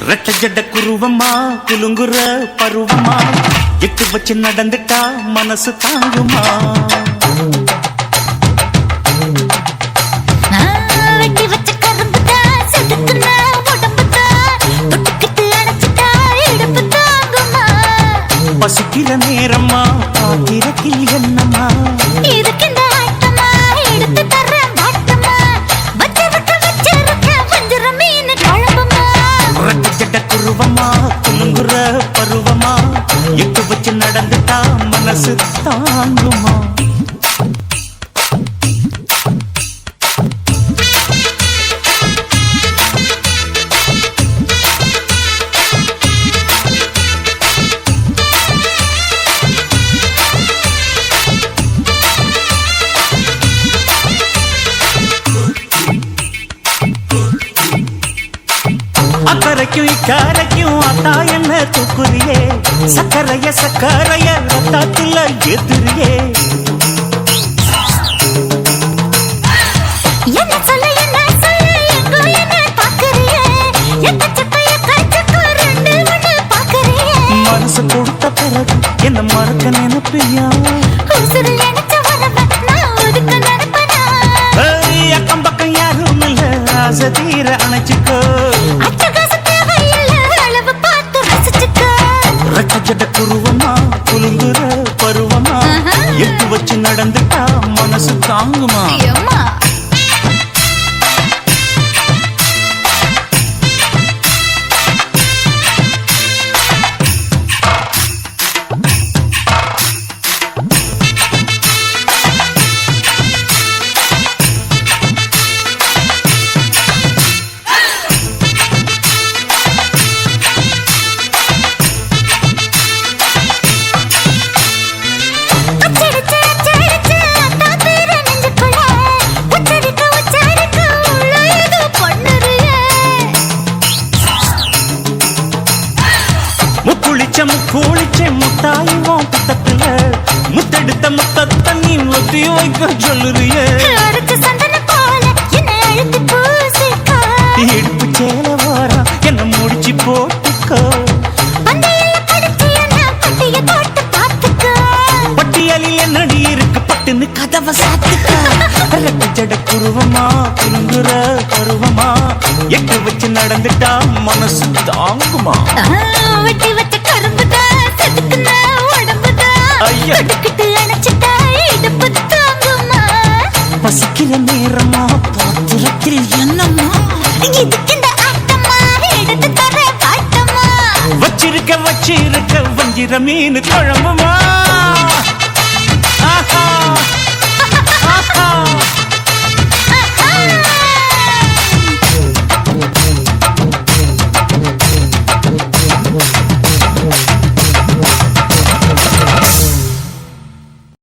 ரெட்ட ஜட குருவமா குலுங்குற பருவமா எட்டு வச்சு நடந்துட்டா மனசு தாங்குமா வெட்டி வச்ச கரும்புதா செதுக்குன உடம்புதா தொட்டுக்கிட்டு அணைச்சிட்டா இடுப்பு தாங்குமா பசிக்கிற நேரமா பாத்திரத்தில் என்னம்மா இதுக்கு இந்த ஆட்டமா எடுத்து தர மாட்டமா வச்சிருக்க வஞ்சிர மீன் குழம்புமா ரெட்ட ஜட குருவமா குலுங்குற பருவமா எட்டு வச்சு நடந்துட்டா மனசு தாங்குமா அக்கறைக்கும் இக்கரைக்கும் அத்தா என்ன தூக்குறியே சக்கரைய ரத்தாத்துல ஏத்துறியே என்ன சொல்ல எங்கோ என்ன பாக்குறியே எக்கச்சக்கைய காய்ச்சக்கு ரெண்டு ஒண்ணு பாக்குறியே மனசு கொடுத்த பிறகு என்ன மறக்க நினைப்பியா உசுறு நினைச்ச வரவ நான் ஒதுக்க நினைப்பனா அக்கம் பக்கம் யாரும் இல்ல ஆசை தீர அணைச்சிக்கோ ரெட்ட ஜட குருவமா குலுங்குற பருவமா எட்டு வச்சு நடந்துட்டா மனசு தாங்குமா முக்குளிச்ச முத்தாயுவோம் புத்தத்துல முத்தெடுத்த முத்தத்தை நீ ஒத்தி வைக்க சொல்லுறியே இடுப்பு சேல வாரம் என்ன முடிச்சு போட்டுக்கோ பட்டியலில் என்னடி இருக்கு பட்டுன்னு கதவை சாத்துக்கோ ரெட்ட ஜட குருவமா குலுங்குற பருவமா எட்டு வச்சு நடந்துட்டா மனசு தாங்குமா வெட்டி வச்ச கரும்புதா செதுக்குன உடம்புதா தொட்டுக்கிட்டு அணைச்சிட்டா இடுப்பு தாங்குமா பசிக்கிற நேரமா பாத்திரத்தில் என்னம்மா இதுக்கு இந்த ஆட்டமா எடுத்து தர பாட்டமா வச்சிருக்க வஞ்சிர மீன் குழம்புமா